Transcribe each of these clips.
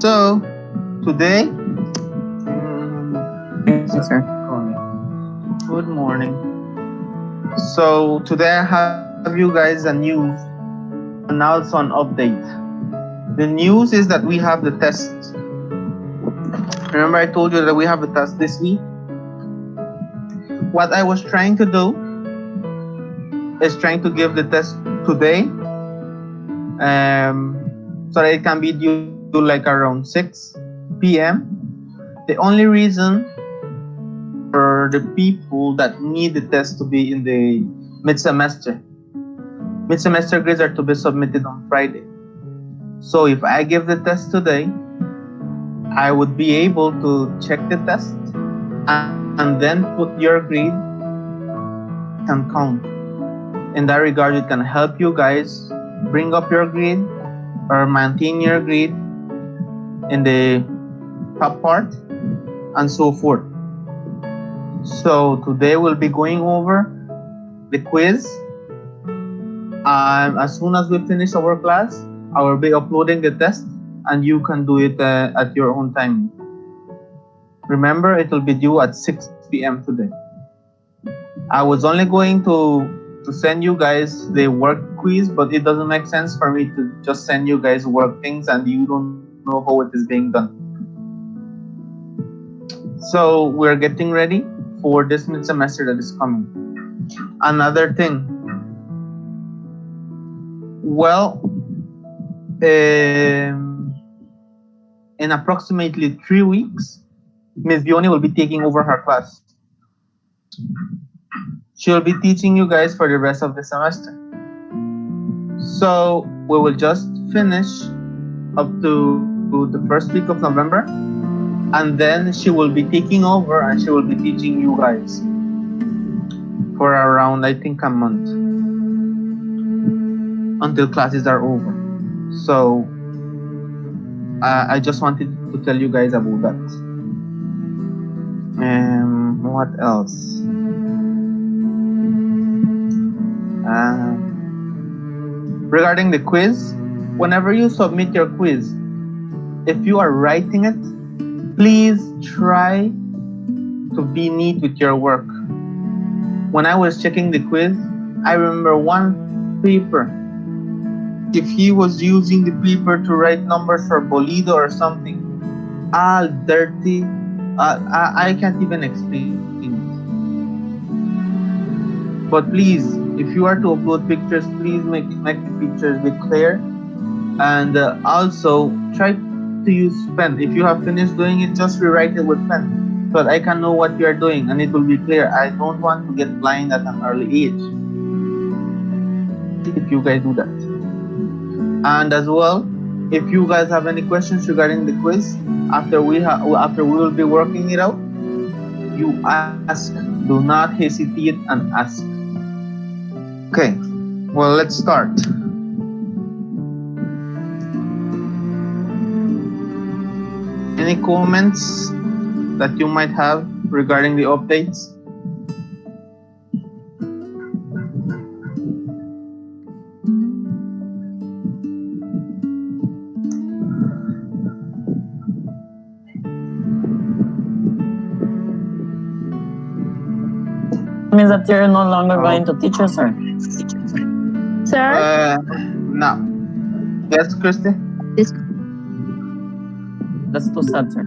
So today, Yes, sir. good morning. So today I have you guys a news and also an update. The news is that we have the test. Remember I told you that we have a test this week? What I was trying to do is trying to give the test today, so that it can be due like around 6 p.m. The only reason for the people that need the test to be in the mid-semester grades are to be submitted on Friday. So if I give the test today, I would be able to check the test and then put your grade can count. In that regard, it can help you guys bring up your grade or maintain your grade in the top part and so forth. So today we'll be going over the quiz. As soon as we finish our class, I will be uploading the test and you can do it at your own time. Remember, it will be due at 6 p.m. today. I was only going to send you guys the work quiz, but it doesn't make sense for me to just send you guys work things and you don't know how it is being done. So we're getting ready for this mid-semester that is coming. Another thing, well, in approximately 3 weeks, Ms. Vioni will be taking over her class. She'll be teaching you guys for the rest of the semester. So we will just finish up to the first week of November, and then she will be taking over and she will be teaching you guys for around, I think, a month until classes are over. So I just wanted to tell you guys about that. What else? Regarding the quiz, whenever you submit your quiz, if you are writing it, please try to be neat with your work. When I was checking the quiz, I remember one paper. If he was using the paper to write numbers for Bolido or something, all dirty. I can't even explain it. But please, if you are to upload pictures, please make the pictures be clear, and also try to use pen. If you have finished doing it, just rewrite it with pen so that I can know what you are doing and it will be clear. I don't want to get blind at an early age if you guys do that. And as well, if you guys have any questions regarding the quiz, after we will be working it out, you ask. Do not hesitate and ask. Okay, well, let's start. Any comments that you might have regarding the updates? Means that you're no longer going to teach us, sir? Sir? No. Yes, Christy? That's too sad, sir.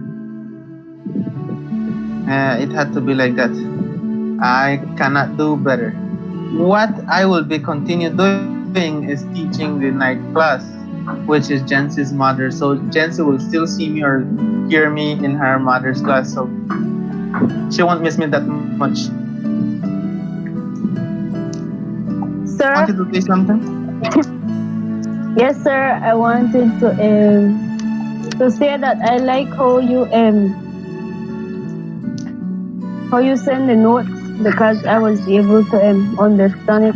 It had to be like that. I cannot do better. What I will be continue doing is teaching the night class, which is Jency's mother. So Jency will still see me or hear me in her mother's class. So she won't miss me that much. Sir? Wanted to say something? Yes, sir. I wanted to say that I like how you send the notes, because I was able to understand it,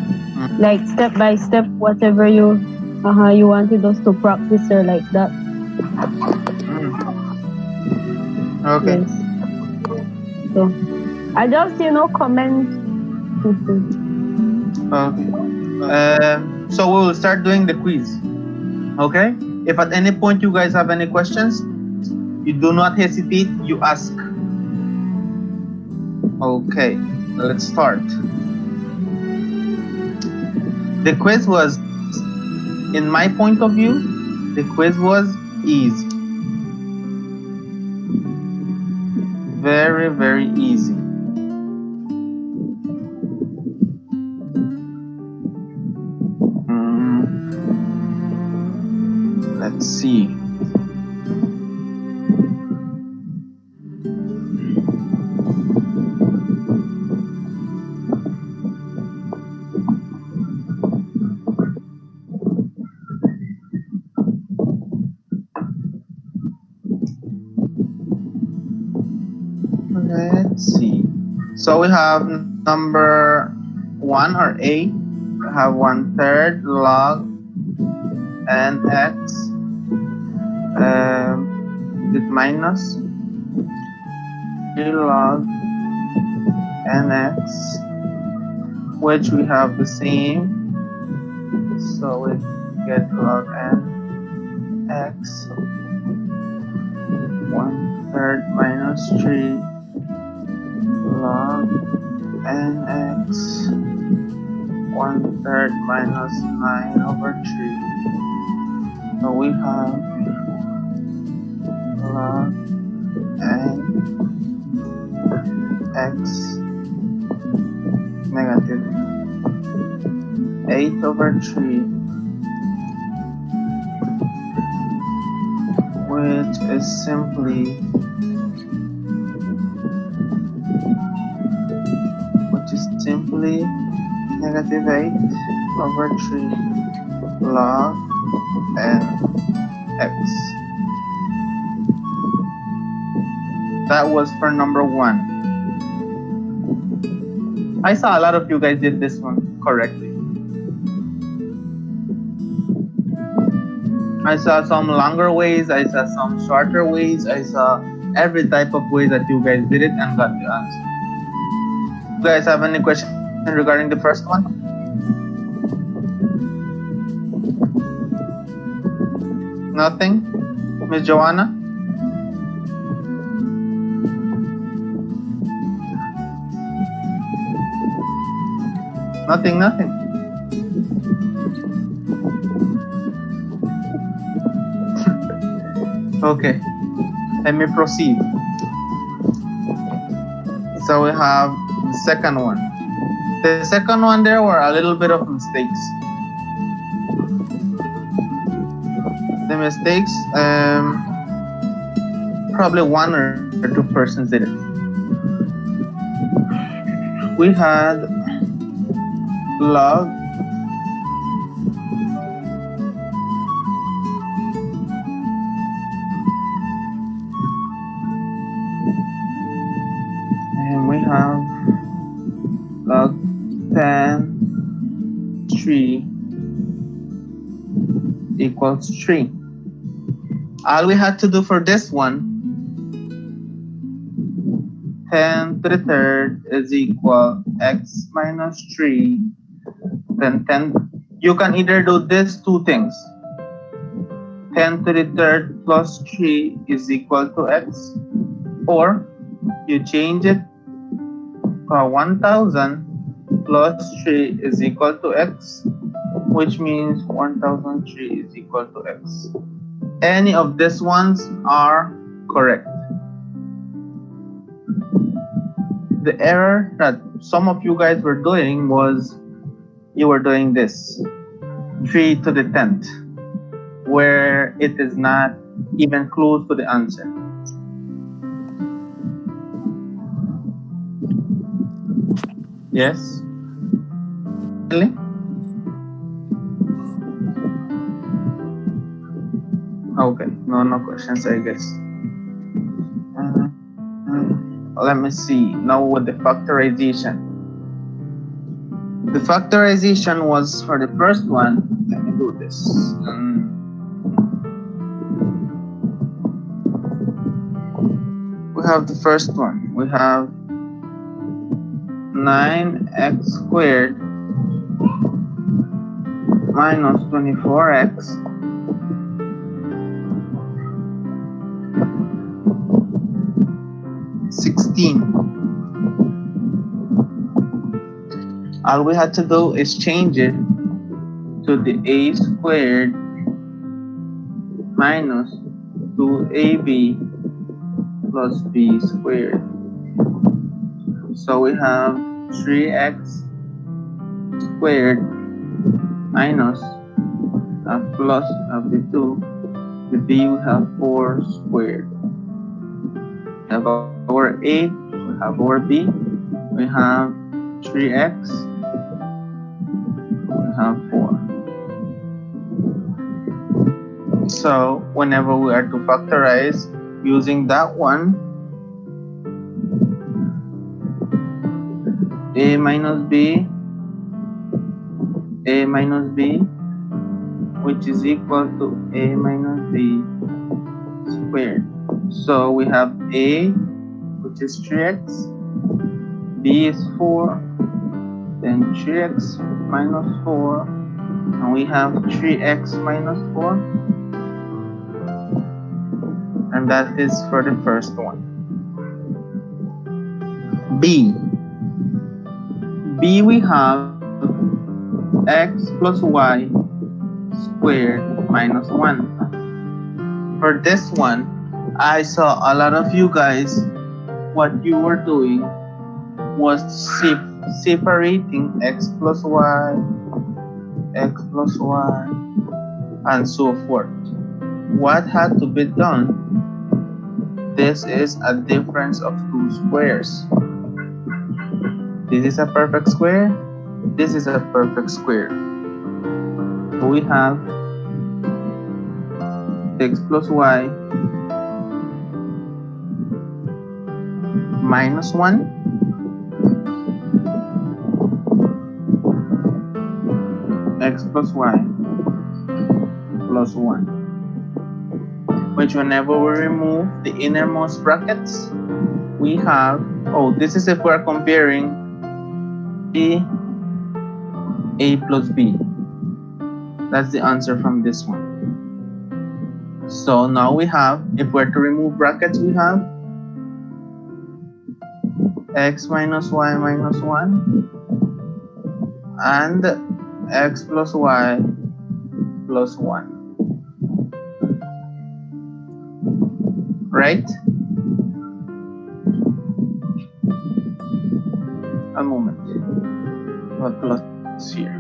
like step by step, whatever you wanted us to practice, or like that. Okay. Yes. So I just comment. Okay. So we will start doing the quiz. Okay? If at any point you guys have any questions, You do not hesitate, you ask. Okay, let's start. The quiz was, in my point of view, the quiz was easy. Very, very easy. Let's see. Let's see. So we have number 1 or A. We have 1/3 log n x with minus 3 log nx, which we have the same. So we get log n x 1/3 minus 3 log nx 1/3 minus 9/3. So we have log n x negative 8/3, which is simply negative 8/3 log n x. That was for number 1. I saw a lot of you guys did this one correctly. I saw some longer ways, I saw some shorter ways, I saw every type of way that you guys did it and got the answer. You guys have any questions regarding the first one? Nothing? Miss Joanna? Nothing. Okay, let me proceed. So we have the second one. The second one, there were a little bit of mistakes. The mistakes, probably 1 or 2 persons did it. We had log and we have log 10 3 equals 3. All we had to do for this one, 10 to the third is equal x minus 3. Then 10, you can either do these 2 things. 10 to the third plus 3 is equal to x, or you change it to 1000 plus 3 is equal to x, which means 1003 is equal to x. Any of these ones are correct. The error that some of you guys were doing was you were doing this 3 to the 10th, where it is not even close to the answer. Yes? Really? Okay, no questions, I guess. Let me see. Now with the factorization. The factorization was for the first one. Let me do this. We have the first one. We have 9x squared minus 24x 16. All we had to do is change it to the a squared minus 2ab plus b squared. So we have 3x squared minus a plus of the 2. The b we have 4 squared. We have our a, we have our b, we have 3x, we have 4. So whenever we are to factorize using that one, a minus b, which is equal to a minus b squared. So we have a, which is 3x, b is 4, then 3x minus 4, and we have 3x minus 4, and that is for the first one. B we have x plus y squared minus 1. For this one, I saw a lot of you guys, what you were doing was separating x plus y, and so forth. What had to be done? This is a difference of two squares. This is a perfect square. This is a perfect square. So we have x plus y minus 1 x plus y plus 1, which whenever we remove the innermost brackets, we have, oh, this is if we're comparing a plus b. That's the answer from this one. So now we have, if we're to remove brackets, we have x minus y minus 1 and x plus y plus 1. Right? A moment. What plus here?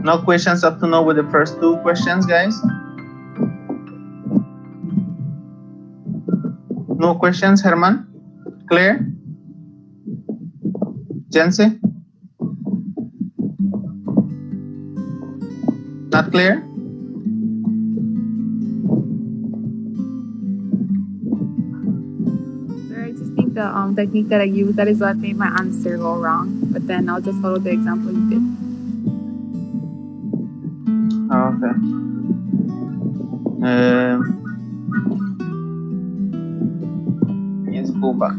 No questions up to now with the first two questions, guys? No questions, Herman? Claire? Jense? Not clear? Sir, I just think the technique that I used, that is what made my answer go wrong. But then I'll just follow the example you did. Okay. Let's go back.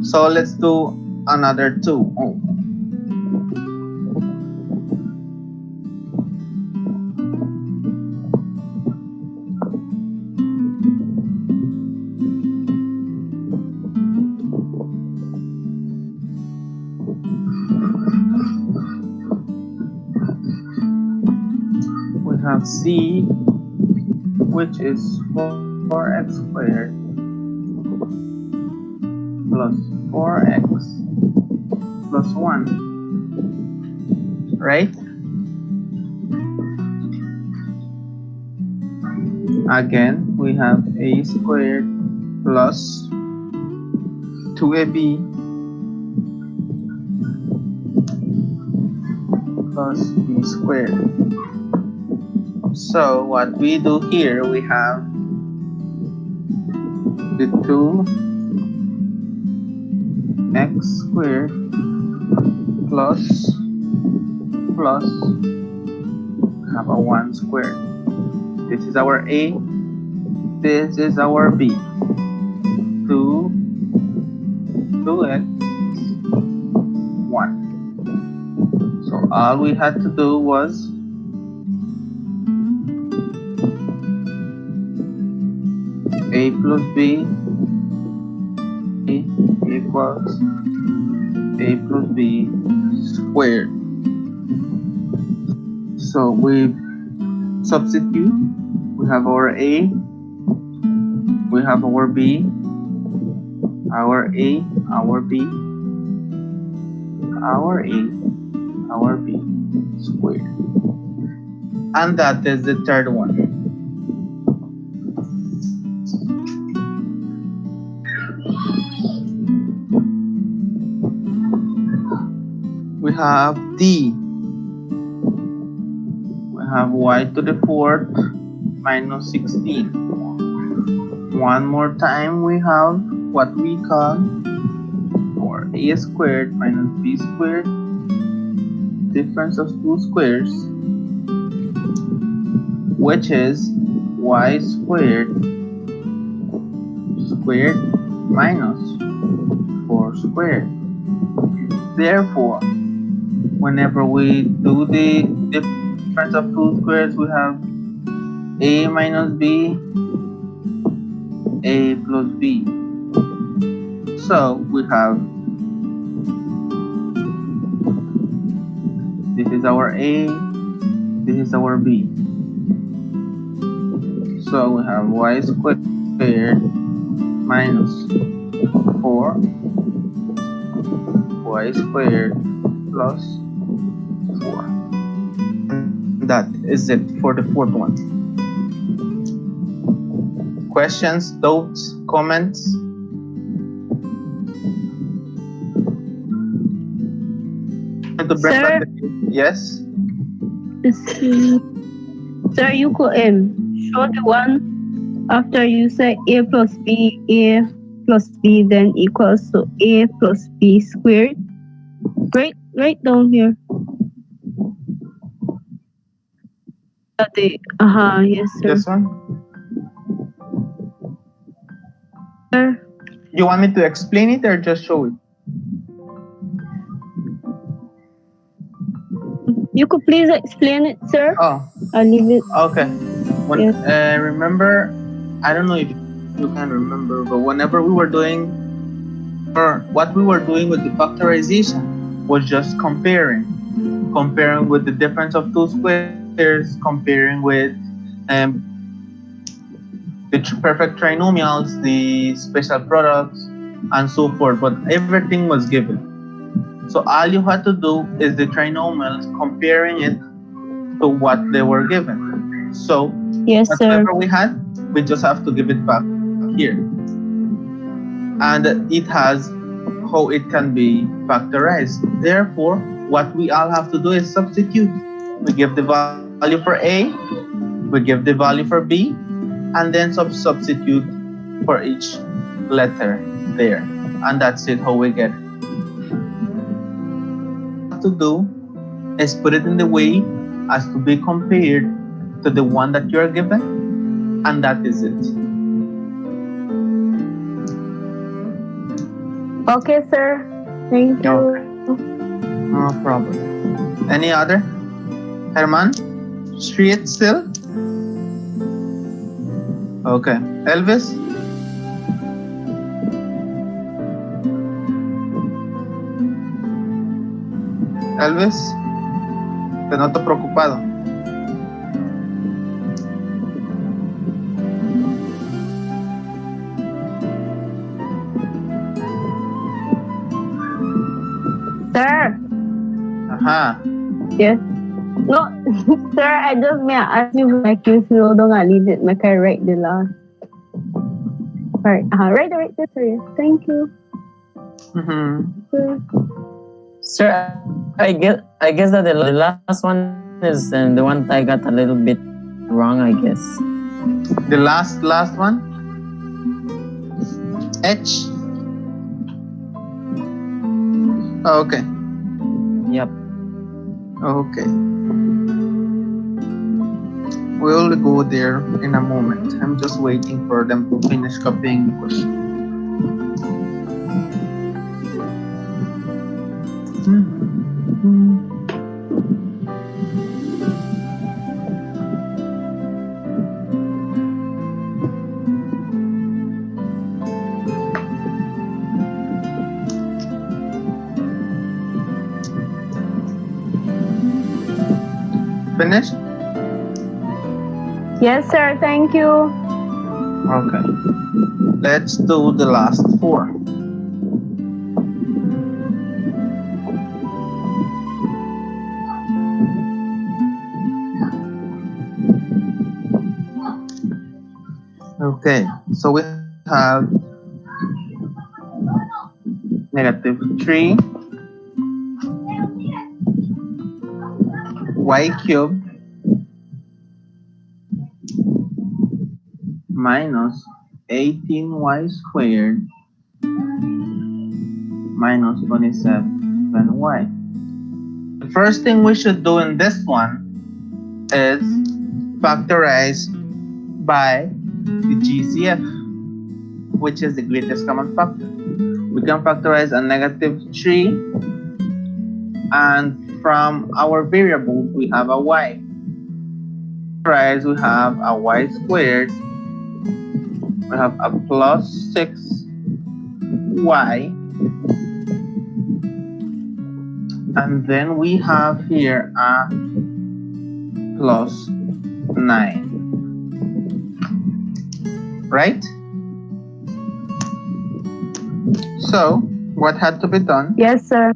So let's do another two. Oh. We have C, which is 4x squared plus 4x plus 1, right? Again, we have a squared plus 2ab plus b squared. So what we do here, we have the 2x squared plus have a 1 squared. This is our A, this is our B. 2x 1. So all we had to do was A plus B equals A plus B squared. So we substitute. We have our A, we have our B, our A, our B, our A, our B squared. And that is the third one. We have D. We have y to the fourth minus 16. One more time, we have what we call our a squared minus b squared, difference of two squares, which is y squared minus 4 squared. Therefore, whenever we do the difference of two squares, we have a minus b, a plus b. So we have, this is our a, this is our b. So we have y squared minus 4 y squared plus 4. That is it for the fourth one. Questions, doubts, comments? To bring Sir? back yes? Sir, you could show the one after you say a plus b then equals to a plus b squared. Right down here. Yes, sir. This one? Sir, You want me to explain it or just show it? you could please explain it, sir. Oh, I'll leave it. okay. Yes. Remember, I don't know if you can remember, but whenever we were doing, or what we were doing with the factorization was just comparing with the difference of two squares, comparing with the perfect trinomials, the special products, and so forth. But everything was given. So all you had to do is the trinomials, comparing it to what they were given. So Yes, sir. whatever we had, we just have to give it back here. And it has how it can be factorized. Therefore, what we all have to do is substitute. We give the value for A, we give the value for B, and then substitute for each letter there. And that's it, how we get it. What to do is put it in the way as to be compared to the one that you're given, and that is it. Okay, sir. Thank you. Okay. No problem. Any other? Herman? Street still? Okay. Elvis? Elvis? Te noto preocupado. Sir. Ajá. Yes. No, sir, I just may ask you like you slow down a little bit, make I write the last. Right. Right, sir. Yes. Thank you. Sir. Sir, I guess that the last one is the one I got a little bit wrong, I guess. The last one? H? Okay. Yep. Okay. We'll go there in a moment. I'm just waiting for them to finish copying the question. Finished? Yes, sir. Thank you. Okay. Let's do the last 4. Okay, so we have negative 3 y cubed minus 18y squared minus 27y. The first thing we should do in this one is factorize by the GCF, which is the greatest common factor. We can factorize a negative 3, and from our variables we have a y. Factorize, we have a y squared, we have a plus 6y, and then we have here a plus 9. Right? So, what had to be done Yes, sir.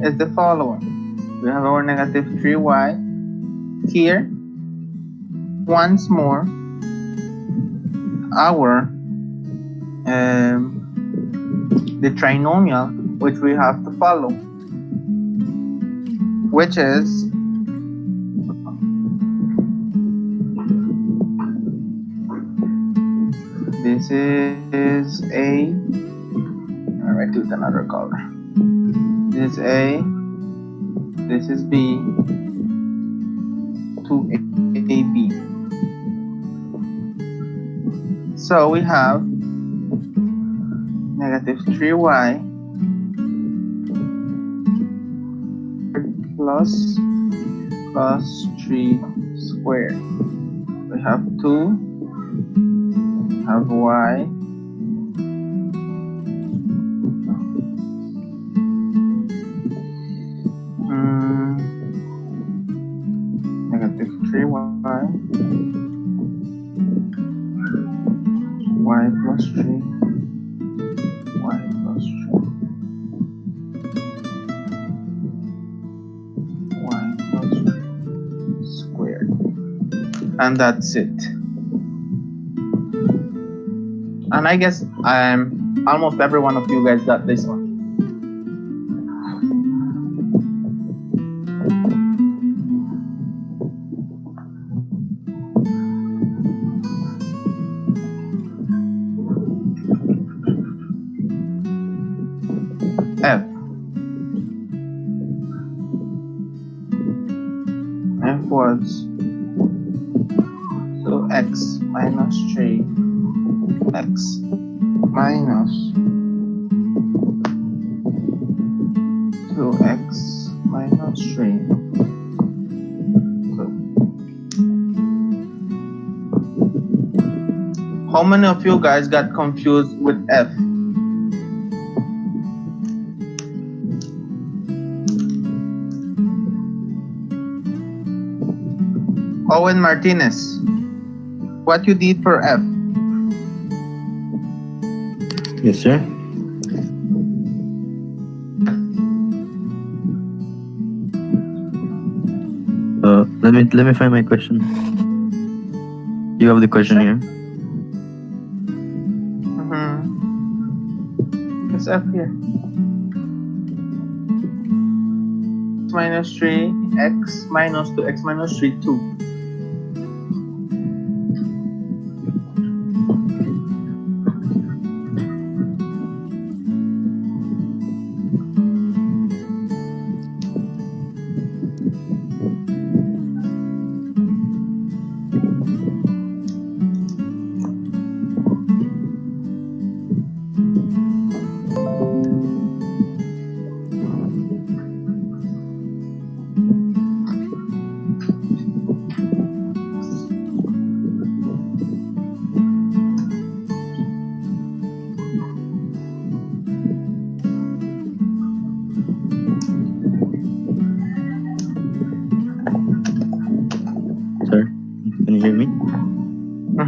is the following. We have our negative 3y here. Once more, our the trinomial which we have to follow, which is this is A. I'll write it with another color. This is A. This is B. 2AB. So we have negative 3y plus 3 squared. We have 2, have y, negative 3y, y plus 3, y plus 3, y plus 3 squared. And that's it. And I guess almost every one of you guys got this one. F. F was so x minus 3, x minus 2x minus 3. How many of you guys got confused with F? Owen Martinez, what you did for F? Yes, sir. Let me find my question. You have the question here. It's F here. Minus 3, x minus 2, x minus 3, 2.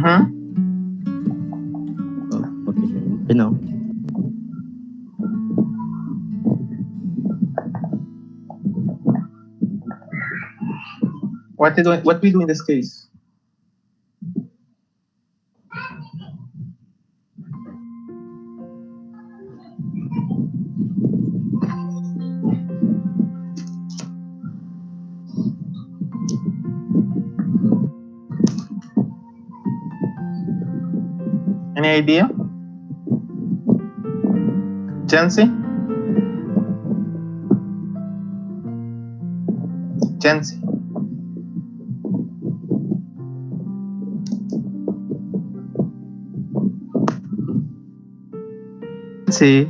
Mm-hmm. Oh, okay. You know. What we do in this case? Any idea? Jancy? Jancy. Jancy.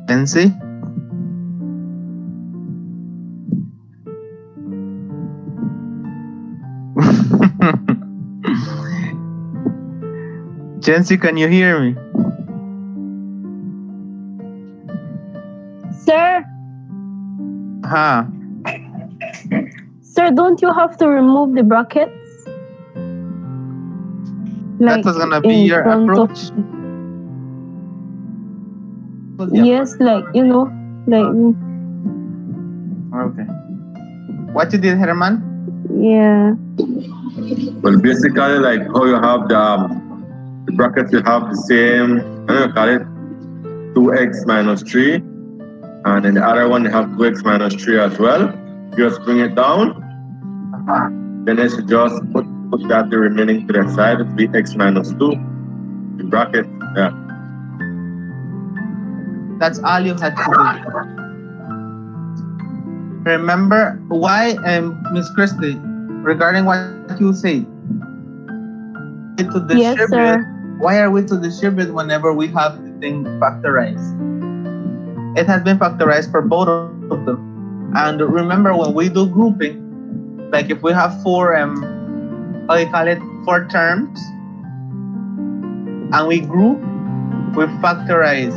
Jancy? Jancy, can you hear me? Sir, Huh. sir, don't you have to remove the brackets? That was gonna be in your front of- approach. Yes, like Okay. What you did, Herman? yeah. Well, basically, like how you have the brackets, you have the same, I don't know, call it 2x minus 3. And then the other one, you have 2x minus 3 as well. You just bring it down. Then you should just put that the remaining to the side, it will be x minus 2. The bracket, yeah. That's all you had to do. Remember why, Miss Christie, regarding what you said, to Yes, distribute. sir. Why are we to distribute whenever we have the thing factorized? It has been factorized for both of them. And remember, when we do grouping, like if we have four terms, and we group, we factorize.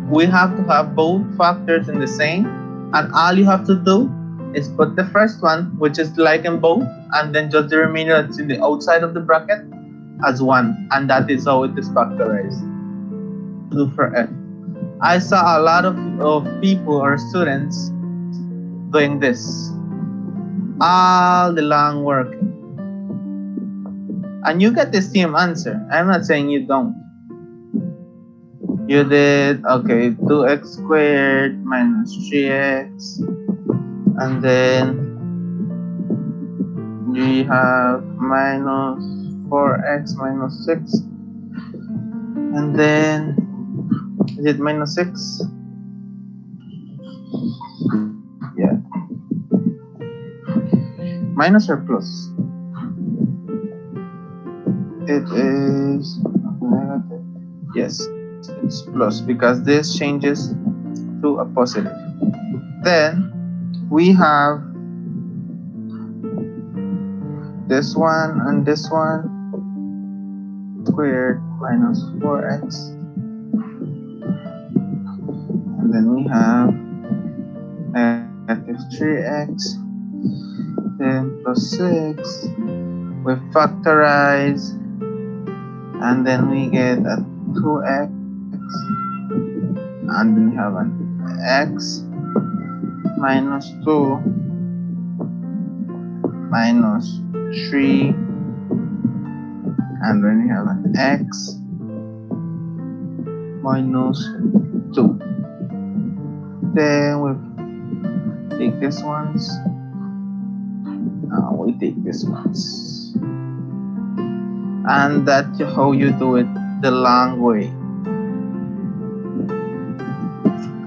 We have to have both factors in the same, and all you have to do is put the first one, which is like in both, and then just the remainder that's in the outside of the bracket as 1, and that is how it is factorized. Do for F. I saw a lot of people or students doing this all the long work, and you get the same answer. I'm not saying you don't. You did, okay, 2x squared minus 3x, and then we have minus 4x minus 6, and then is it minus 6? Yeah. Minus or plus? It is negative. Yes, it's plus because this changes to a positive. Then we have this one and this one squared minus 4x, and then we have negative 3x, then plus 6. We factorize, and then we get a 2x, and then we have an x minus 2 minus 3, and then we have an x minus 2. Then we take this ones, we take this ones, and that's how you do it the long way.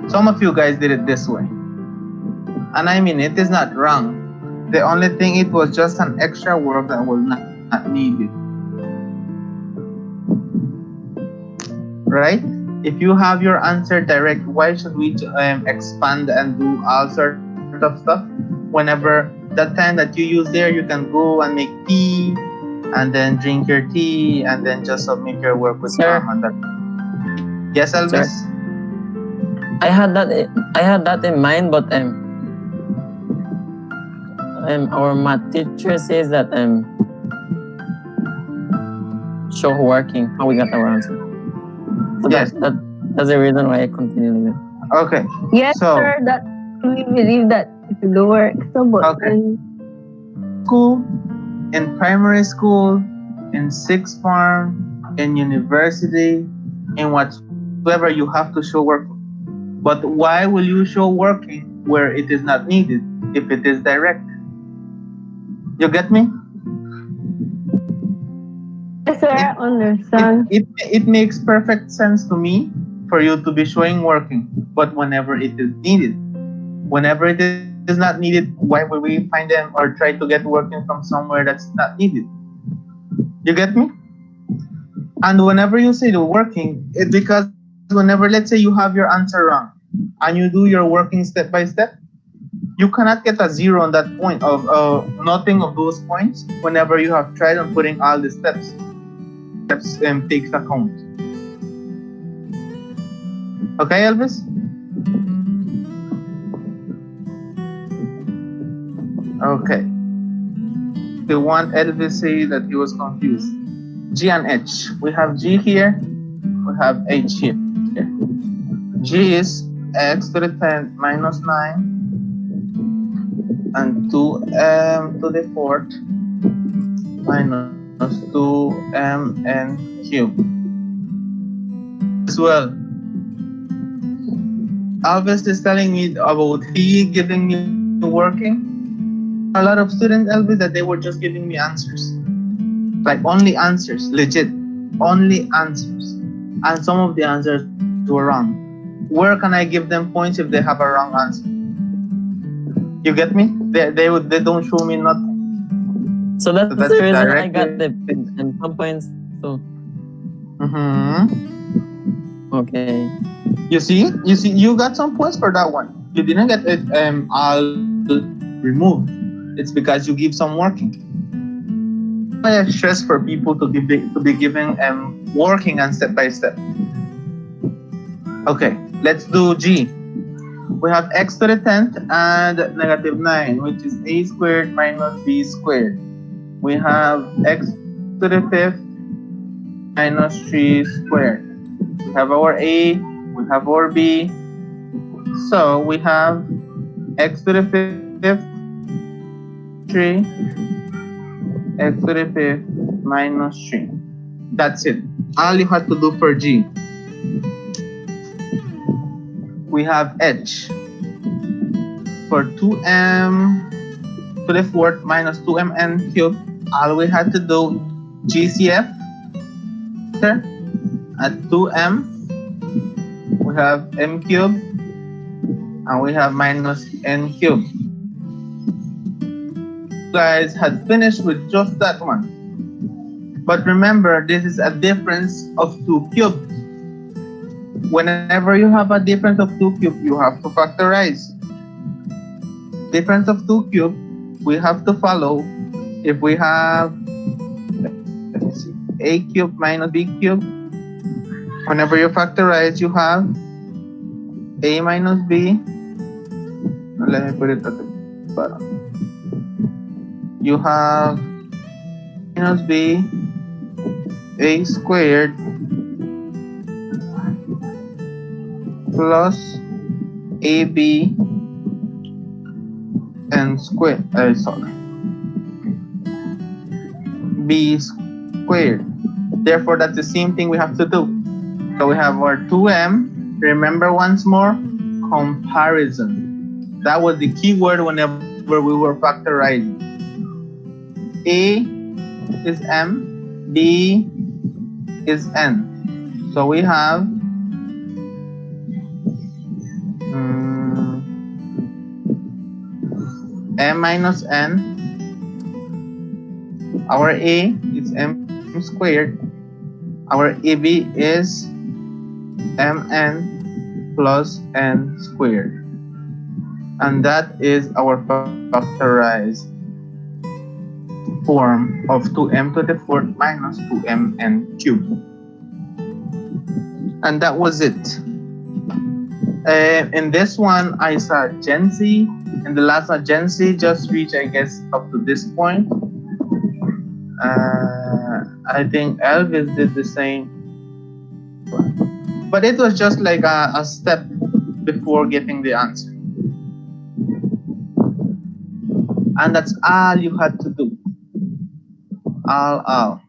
Some of you guys did it this way, and I mean, it is not wrong. The only thing, it was just an extra work that was not needed, right? If you have your answer direct, why should we expand and do all sorts of stuff? Whenever that time that you use there, you can go and make tea, and then drink your tea, and then just submit your work with Sir. Tom. And that. Yes, Elvis? I had that in mind, but our math teacher says that show working how we got our answer. So Yes. that's the reason why I continue with it. Okay. Yes, So- sir. That we believe that if you do work, so but Okay. School, in primary school, in sixth form, in university, in whatsoever, you have to show working. But why will you show working where it is not needed if it is direct? You get me? yes, sir. I understand. It makes perfect sense to me for you to be showing working, but whenever it is needed. Whenever it is not needed, why would we find them or try to get working from somewhere that's not needed? You get me? And whenever you say the working, it's because whenever, let's say, you have your answer wrong and you do your working step by step, you cannot get a zero on that point of nothing of those points whenever you have tried on putting all the steps takes account. Okay, Elvis? Okay. The one Elvis say that he was confused. G and H. We have G here. We have H here. G is x to the 10 minus 9 and 2m to the 4th minus 2mn cubed. As well, Elvis is telling me about he giving me working. A lot of students, Elvis, that they were just giving me answers. Like only answers, legit. Only answers. And some of the answers were wrong. Where can I give them points if they have a wrong answer? You get me? They don't show me nothing. So that's that's the reason I directly- got the some points too. Okay. You see, you got some points for that one. You didn't get it all removed. It's because you give some working. I stress for people to be given working and step by step. Okay, let's do G. We have x to the 10th and negative 9, which is a squared minus b squared. We have x to the 5th minus 3 squared. We have our a, we have our b. So we have x to the 5th, 3, x to the 5th minus 3. That's it. All you have to do for G. We have H for 2m to the 4th minus 2mn cubed. All we had to do GCF at 2m. We have m cubed and we have minus n cubed. Guys had finished with just that one. But remember, this is a difference of 2 cubed. Whenever you have a difference of 2 cubed, you have to factorize. Difference of 2 cubed, we have to follow. If we have, let me see, a cubed minus b cubed, whenever you factorize, you have a minus b. Let me put it at the bottom. You have minus b, a squared plus ab and squared. Sorry, b squared. Therefore, that's the same thing we have to do. So we have our 2m. Remember once more, comparison. That was the key word whenever we were factorizing. A is m, b is n. So we have m minus n. Our a is m squared. Our ab is mn plus n squared. And that is our factorized form of 2m to the 4th minus 2mn cubed. And that was it. In this one, I saw Gen Z. In the last one, Gen Z just reached, I guess, up to this point. I think Elvis did the same. But it was just like a step before getting the answer. And that's all you had to do. All.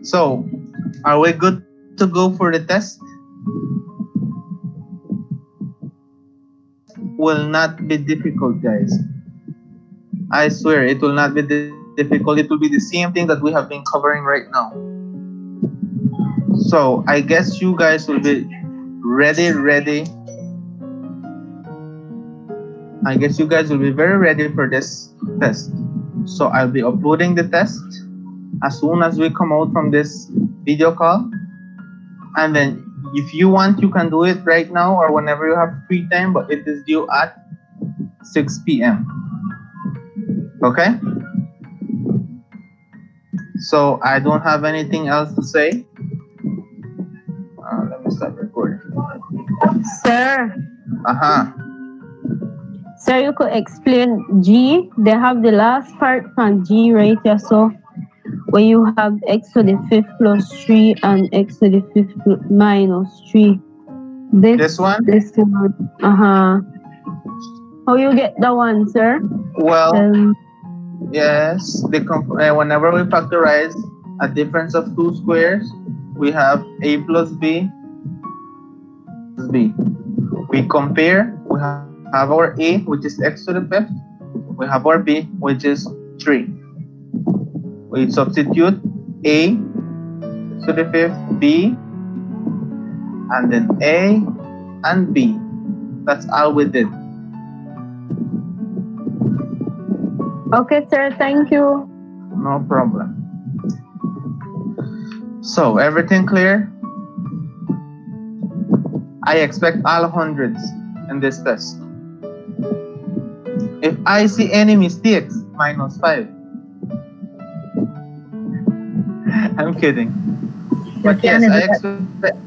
So, are we good to go for the test? Will not be difficult, guys. I swear it will not be difficult. It will be the same thing that we have been covering right now. So I guess you guys will be ready. I guess you guys will be very ready for this test. So I'll be uploading the test as soon as we come out from this video call. And then if you want, you can do it right now or whenever you have free time, but it is due at 6 p.m. Okay? So I don't have anything else to say. Let me start recording. Sir, sir, you could explain G. They have the last part from G right here. So when you have x to the fifth plus 3 and x to the fifth minus 3. This one? This one. How you get that one, sir? Well, yes. Whenever we factorize a difference of two squares, we have a plus b plus b. We compare, we have our a, which is x to the fifth. We have our b, which is 3. We substitute a to the fifth, b, and then a and b. That's all we did. Okay, sir. Thank you. No problem. So, everything clear? I expect all hundreds in this test. If I see any mistakes, -5. I'm kidding. But yes, I expect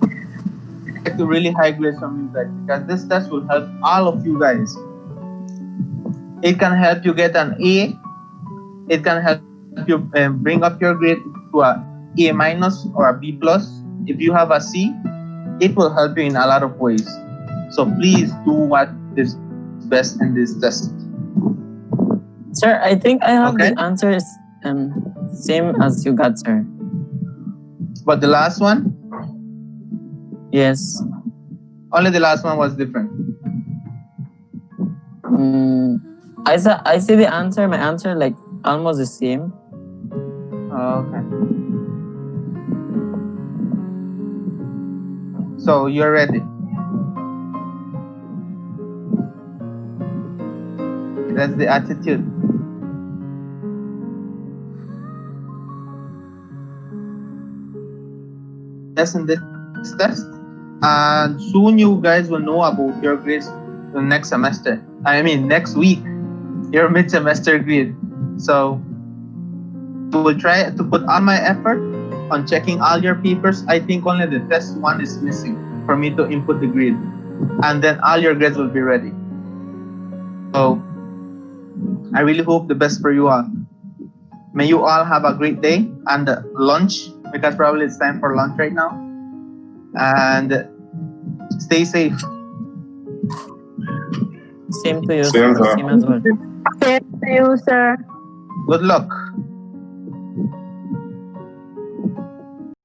really high grades from you guys because this test will help all of you guys. It can help you get an A. It can help you bring up your grade to a A minus or a B plus. If you have a C, it will help you in a lot of ways. So please do what is best in this test. Sir, I think I have Okay. the answers same as you got, sir. But the last one, Yes. only the last one was different. I see the answer. My answer like almost the same. Okay. So you're ready. That's the attitude. Yes, in this test. And soon you guys will know about your grades the next semester. I mean next week, your mid-semester grade. So I will try to put all my effort on checking all your papers. I think only the test one is missing for me to input the grade. And then all your grades will be ready. So I really hope the best for you all. May you all have a great day and lunch, because probably it's time for lunch right now. And stay safe. Same to you, Same, sir. sir. Same as well. Same to you, sir. Good luck.